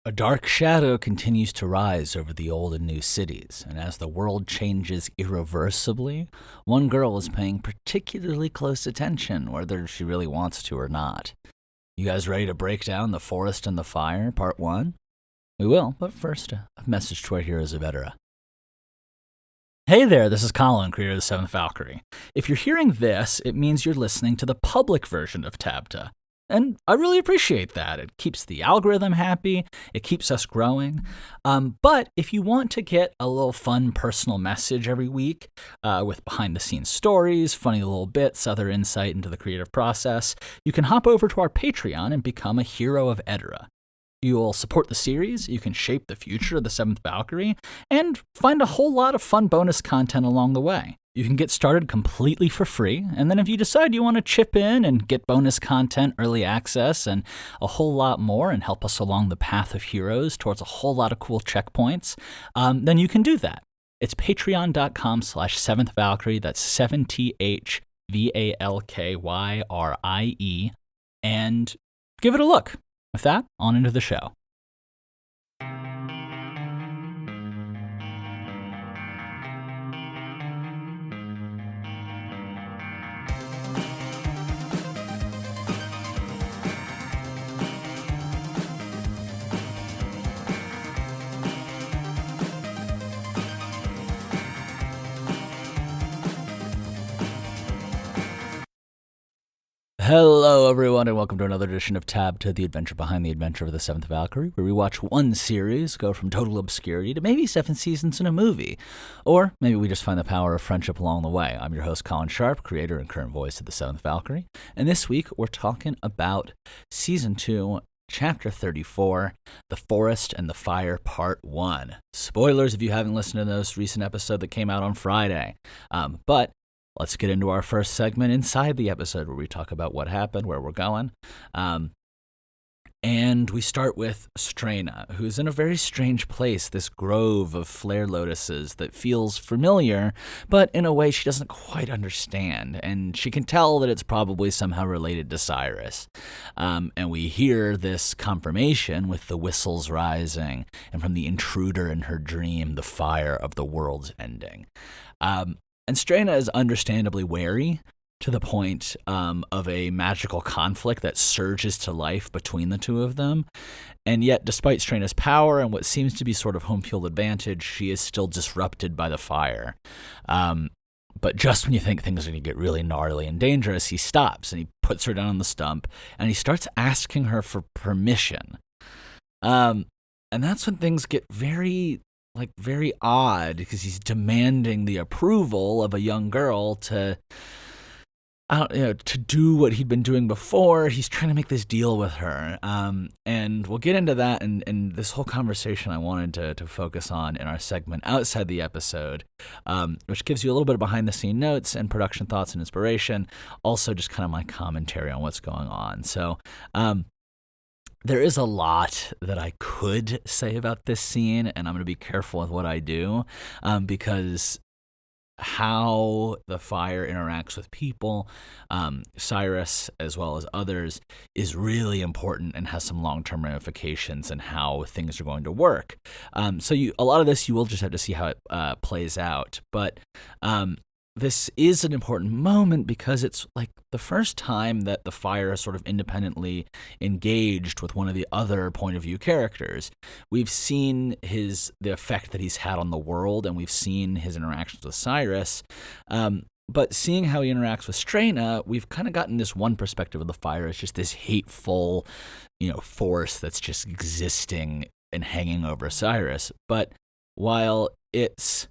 A dark shadow continues to rise over the old and new cities, and as the world changes irreversibly, one girl is paying particularly close attention, whether she really wants to or not. You guys ready to break down The Forest and the Fire, Part 1? We will, but first, a message to our Heroes of Edara. Hey there, this is Colin, creator of the 7th Valkyrie. If you're hearing this, it means you're listening to the public version of TABTA. And I really appreciate that. It keeps the algorithm happy. It keeps us growing. But if you want to get a little fun personal message every week with behind-the-scenes stories, funny little bits, other insight into the creative process, you can hop over to our Patreon and become a Hero of Edara. You'll support the series, you can shape the future of the 7th Valkyrie, and find a whole lot of fun bonus content along the way. You can get started completely for free, and then if you decide you want to chip in and get bonus content, early access, and a whole lot more and help us along the path of heroes towards a whole lot of cool checkpoints, then you can do that. It's patreon.com/7th Valkyrie, that's 7THVALKYRIE, and give it a look. With that, on into the show. Hello, everyone, and welcome to another edition of TABTA, the adventure behind the adventure of the 7th Valkyrie, where we watch one series go from total obscurity to maybe 7 seasons in a movie. Or maybe we just find the power of friendship along the way. I'm your host, Colin Sharp, creator and current voice of the 7th Valkyrie, and this week we're talking about Season 2, Chapter 34, The Forest and the Fire, Part 1. Spoilers if you haven't listened to the most recent episode that came out on Friday. But let's get into our first segment inside the episode where we talk about what happened, where we're going. And we start with Straina, who's in a very strange place, this grove of flare lotuses that feels familiar, but in a way she doesn't quite understand. And she can tell that it's probably somehow related to Cyrus. And we hear this confirmation with the whistles rising, and from the intruder in her dream, the fire of the world's ending. And Straina is understandably wary to the point of a magical conflict that surges to life between the two of them. And yet, despite Straina's power and what seems to be sort of home field advantage, she is still disrupted by the fire. But just when you think things are going to get really gnarly and dangerous, he stops and he puts her down on the stump and he starts asking her for permission. And that's when things get very odd, because he's demanding the approval of a young girl to do what he'd been doing before. He's trying to make this deal with her. And we'll get into that and this whole conversation I wanted to focus on in our segment outside the episode, which gives you a little bit of behind-the-scene notes and production thoughts and inspiration. Also just kind of my commentary on what's going on. So, there is a lot that I could say about this scene, and I'm going to be careful with what I do, because how the fire interacts with people, Cyrus as well as others, is really important and has some long-term ramifications in how things are going to work. So a lot of this you will just have to see how it plays out, but this is an important moment because it's like the first time that the fire is sort of independently engaged with one of the other point of view characters. We've seen the effect that he's had on the world, and we've seen his interactions with Cyrus. But seeing how he interacts with Straina, we've kind of gotten this one perspective of the fire as just this hateful, force that's just existing and hanging over Cyrus. But while it's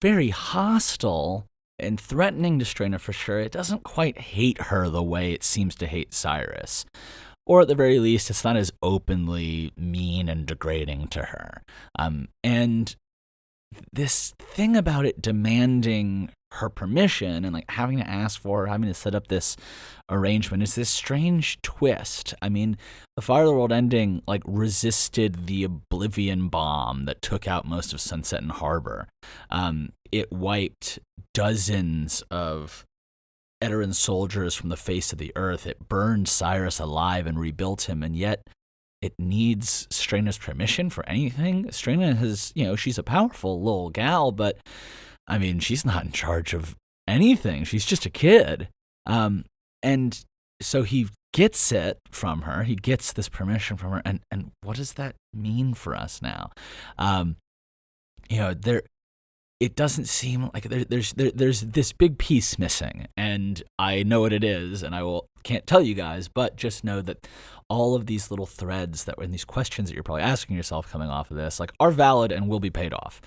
very hostile and threatening to Straina for sure, it doesn't quite hate her the way it seems to hate Cyrus. Or at the very least, it's not as openly mean and degrading to her. And this thing about it demanding her permission and having to ask for her, having to set up this arrangement is this strange twist. I mean, the Fire of the World Ending resisted the Oblivion bomb that took out most of Sunset and Harbor. It wiped dozens of Edaran soldiers from the face of the earth. It burned Cyrus alive and rebuilt him, and yet it needs Straina's permission for anything. Straina has, she's a powerful little gal, but I mean, she's not in charge of anything. She's just a kid. And so he gets it from her. He gets this permission from her. And what does that mean for us now? It doesn't seem like there's this big piece missing, and I know what it is, and can't tell you guys, but just know that all of these little threads that were in these questions that you're probably asking yourself coming off of this, are valid and will be paid off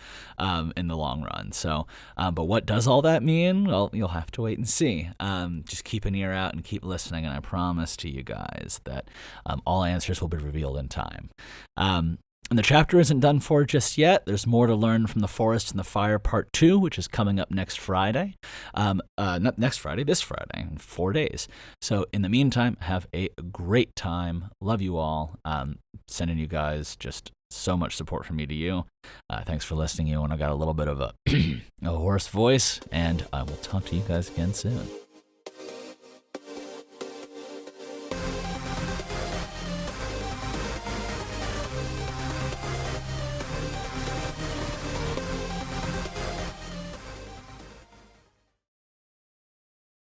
in the long run. So, but what does all that mean? Well, you'll have to wait and see. Just keep an ear out and keep listening, and I promise to you guys that all answers will be revealed in time. And the chapter isn't done for just yet. There's more to learn from The Forest and the Fire Part 2, which is coming up next Friday. Not next Friday, this Friday, in 4 days. So in the meantime, have a great time. Love you all. Sending you guys just so much support from me to you. Thanks for listening. I got a little bit of a hoarse voice, and I will talk to you guys again soon.